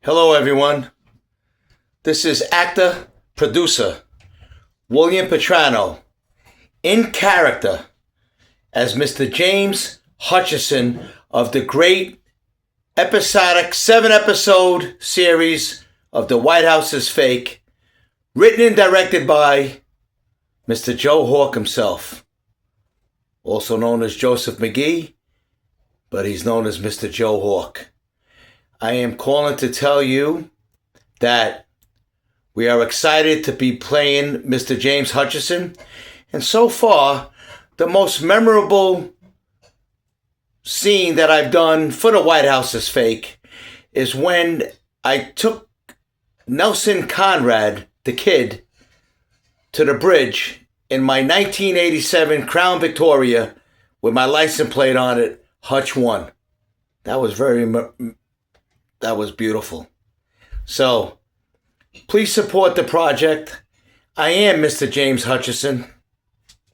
Hello, everyone. This is actor, producer, William Petrano, in character as Mr. James Hutchison of the great episodic 7-episode series of The White House is Fake, written and directed by Mr. Joe Hawk himself, also known as Joseph McGee, but he's known as Mr. Joe Hawk. I am calling to tell you that we are excited to be playing Mr. James Hutchison. And so far, the most memorable scene that I've done for The White House is Fake is when I took Nelson Conrad, the kid, to the bridge in my 1987 Crown Victoria with my license plate on it, Hutch 1. That was beautiful. So, please support the project. I am Mr. James Hutchison,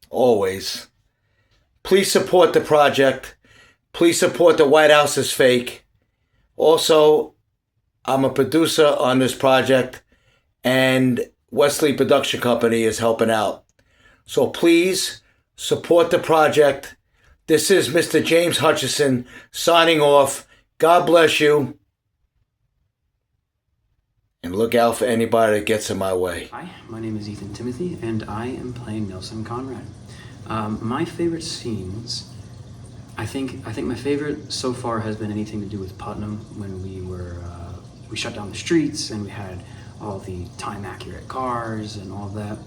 always. Please support the project. Please support The White House is Fake. Also, I'm a producer on this project, and Wesley Production Company is helping out. So please support the project. This is Mr. James Hutchison signing off. God bless you. And look out for anybody that gets in my way. Hi, my name is Ethan Timothy, and I am playing Nelson Conrad. My favorite scenes, I think my favorite so far has been anything to do with Putnam when we shut down the streets and we had all the time-accurate cars and all of that.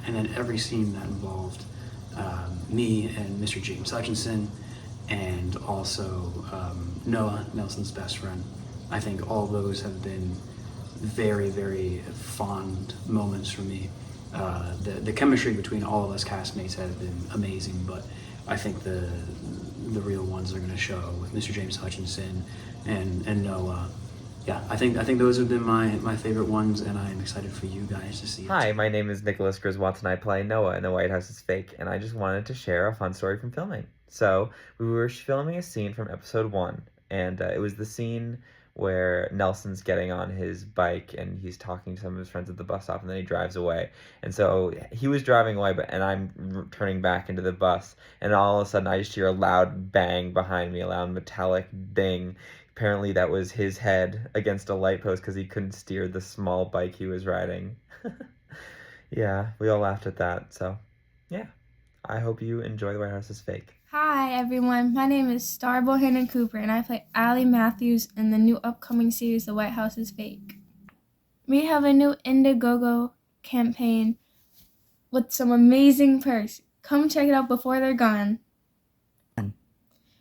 And then every scene that involved me and Mr. James Hutchison, and also Noah, Nelson's best friend. I think all those have been very, very fond moments for me. The chemistry between all of us castmates has been amazing, but I think the real ones are going to show with Mr. James Hutchison and Noah. Yeah, I think those have been my favorite ones, and I'm excited for you guys to see it. Hi, my name is Nicholas Griswold, and I play Noah in The White House is Fake, and I just wanted to share a fun story from filming. So, we were filming a scene from episode 1, and it was the scene where Nelson's getting on his bike and he's talking to some of his friends at the bus stop, and then he drives away. And so he was driving away, and I'm turning back into the bus, and all of a sudden I just hear a loud bang behind me, a loud metallic ding. Apparently that was his head against a light post because he couldn't steer the small bike he was riding. Yeah, we all laughed at that. So, yeah, I hope you enjoy The White House is Fake. Hi everyone, my name is Star Bohannon Cooper, and I play Allie Matthews in the new upcoming series The White House is Fake. We have a new Indiegogo campaign with some amazing perks. Come check it out before they're gone.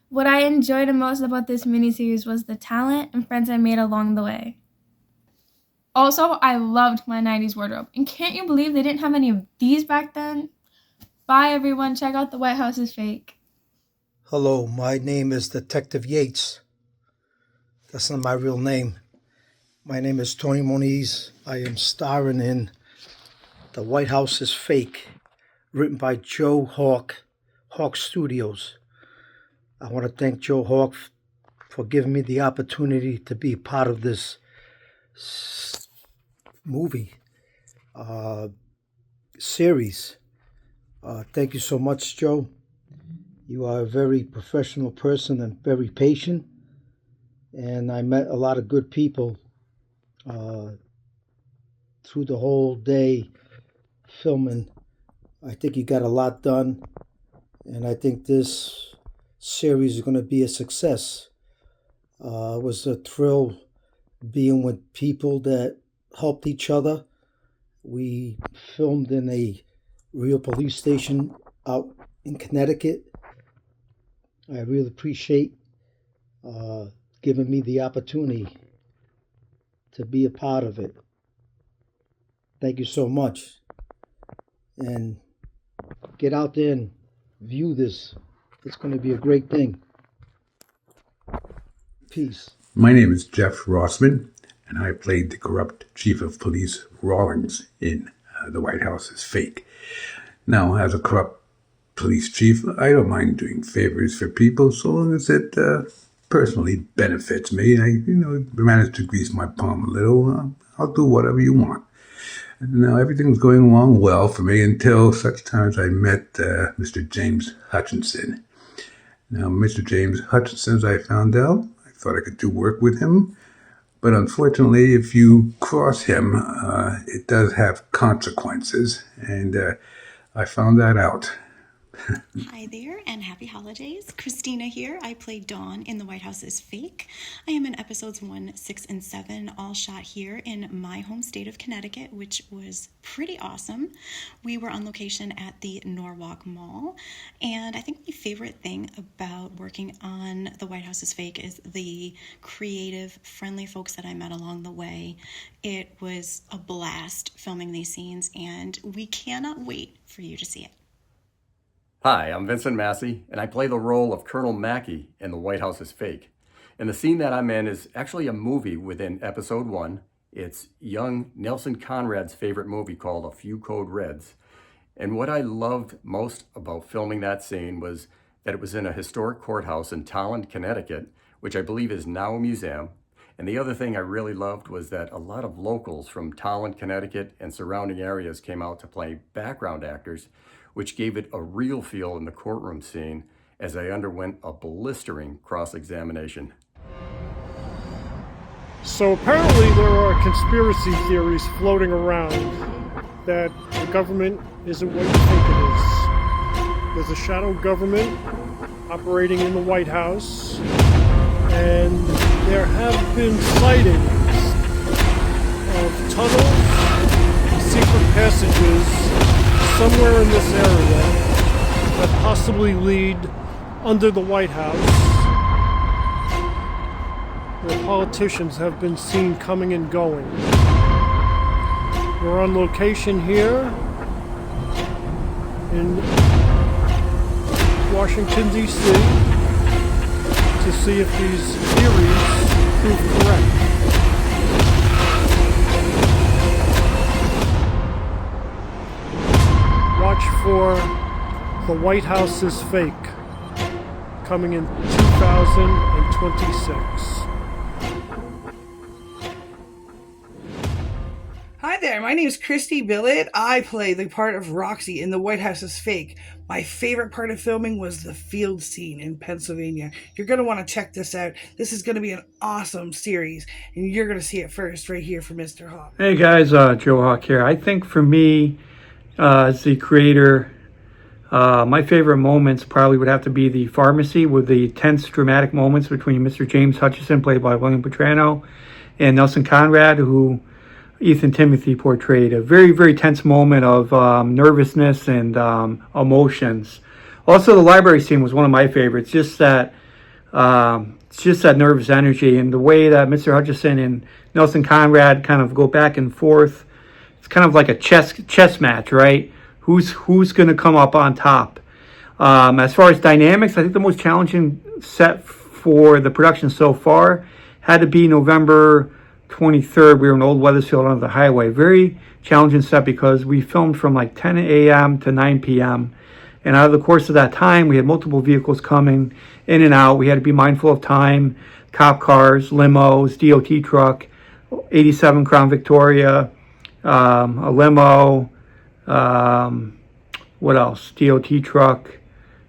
What I enjoyed the most about this miniseries was the talent and friends I made along the way. Also, I loved my 90s wardrobe, and can't you believe they didn't have any of these back then? Bye everyone, check out The White House is Fake. Hello, my name is Detective Yates. That's not my real name. My name is Tony Moniz. I am starring in The White House is Fake, written by Joe Hawk, Hawk Studios. I want to thank Joe Hawk for giving me the opportunity to be part of this movie series. Thank you so much, Joe. You are a very professional person and very patient. And I met a lot of good people through the whole day filming. I think you got a lot done. And I think this series is going to be a success. It was a thrill being with people that helped each other. We filmed in a real police station out in Connecticut. I really appreciate giving me the opportunity to be a part of it. Thank you so much. And get out there and view this. It's going to be a great thing. Peace. My name is Jeff Rossman, and I played the corrupt chief of police Rawlings in The White House is Fake. Now, as a corrupt police chief, I don't mind doing favors for people so long as it personally benefits me. I managed to grease my palm a little. I'll do whatever you want. Now, everything was going along well for me until such times I met Mr. James Hutchinson. Now, Mr. James Hutchinson, as I found out, I thought I could do work with him. But unfortunately, if you cross him, it does have consequences. And I found that out. Hi there, and happy holidays. Christina here. I play Dawn in The White House is Fake. I am in episodes 1, 6, and 7, all shot here in my home state of Connecticut, which was pretty awesome. We were on location at the Norwalk Mall, and I think my favorite thing about working on The White House is Fake is the creative, friendly folks that I met along the way. It was a blast filming these scenes, and we cannot wait for you to see it. Hi, I'm Vincent Massey, and I play the role of Colonel Mackey in The White House is Fake. And the scene that I'm in is actually a movie within episode 1. It's young Nelson Conrad's favorite movie called A Few Code Reds. And what I loved most about filming that scene was that it was in a historic courthouse in Tolland, Connecticut, which I believe is now a museum. And the other thing I really loved was that a lot of locals from Tolland, Connecticut and surrounding areas came out to play background actors, which gave it a real feel in the courtroom scene as I underwent a blistering cross-examination. So apparently there are conspiracy theories floating around that the government isn't what you think it is. There's a shadow government operating in the White House, and there have been sightings of tunnels, secret passages, somewhere in this area that possibly lead under the White House, where politicians have been seen coming and going. We're on location here in Washington, D.C. to see if these theories prove correct. Watch for The White House is Fake, coming in 2026. Hi there, my name is Christy Billett. I play the part of Roxy in The White House is Fake. My favorite part of filming was the field scene in Pennsylvania. You're going to want to check this out. This is going to be an awesome series, and you're going to see it first right here from Mr. Hawk. Hey guys, Joe Hawk here. I think for me, as the creator, my favorite moments probably would have to be the pharmacy with the tense dramatic moments between Mr. James Hutchinson, played by William Petrano, and Nelson Conrad, who Ethan Timothy portrayed. A very, very tense moment of nervousness and emotions. Also, the library scene was one of my favorites. Just that nervous energy and the way that Mr. Hutchinson and Nelson Conrad kind of go back and forth. It's kind of like a chess match, right? Who's going to come up on top? As far as dynamics, I think the most challenging set for the production so far had to be November 23rd. We were in Old Weathersfield on the highway. Very challenging set because we filmed from like 10 a.m. to 9 p.m. And out of the course of that time, we had multiple vehicles coming in and out. We had to be mindful of time, cop cars, limos, DOT truck, 87 Crown Victoria, a limo, what else? DOT truck,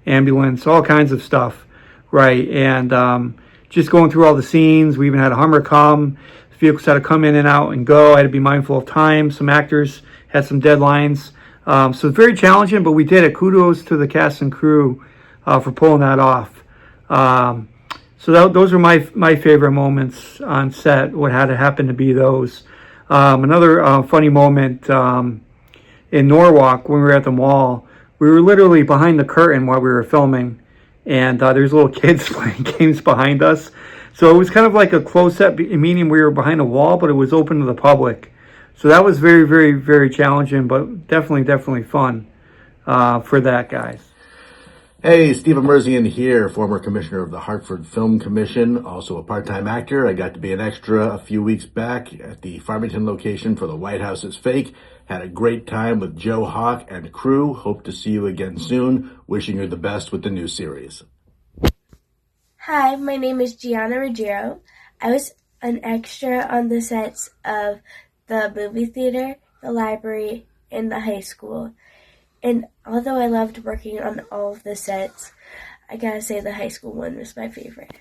ambulance, all kinds of stuff, right? And just going through all the scenes. We even had a Hummer come. Vehicles had to come in and out and go. I had to be mindful of time. Some actors had some deadlines. So it's very challenging, but we did it. Kudos to the cast and crew for pulling that off. So those were my favorite moments on set. What had to happen to be those. Another funny moment in Norwalk when we were at the mall. We were literally behind the curtain while we were filming, and there's little kids playing games behind us. So it was kind of like a close-up, meaning we were behind a wall, but it was open to the public. So that was very, very, very challenging, but definitely fun for that, guys. Hey, Stephen Merzian here, former commissioner of the Hartford Film Commission, also a part-time actor. I got to be an extra a few weeks back at the Farmington location for The White House is Fake. Had a great time with Joe Hawk and crew. Hope to see you again soon. Wishing you the best with the new series. Hi, my name is Gianna Ruggiero. I was an extra on the sets of the movie theater, the library, and the high school. And although I loved working on all of the sets, I gotta say the high school one was my favorite.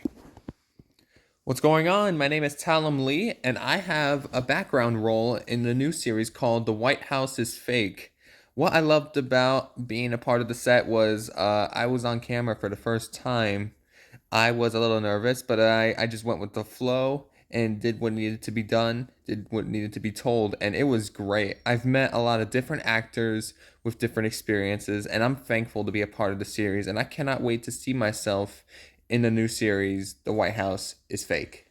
What's going on? My name is Talum Lee, and I have a background role in the new series called The White House is Fake. What I loved about being a part of the set was I was on camera for the first time. I was a little nervous, but I just went with the flow and did what needed to be done, did what needed to be told, and it was great. I've met a lot of different actors with different experiences, and I'm thankful to be a part of the series, and I cannot wait to see myself in the new series, The White House is Fake.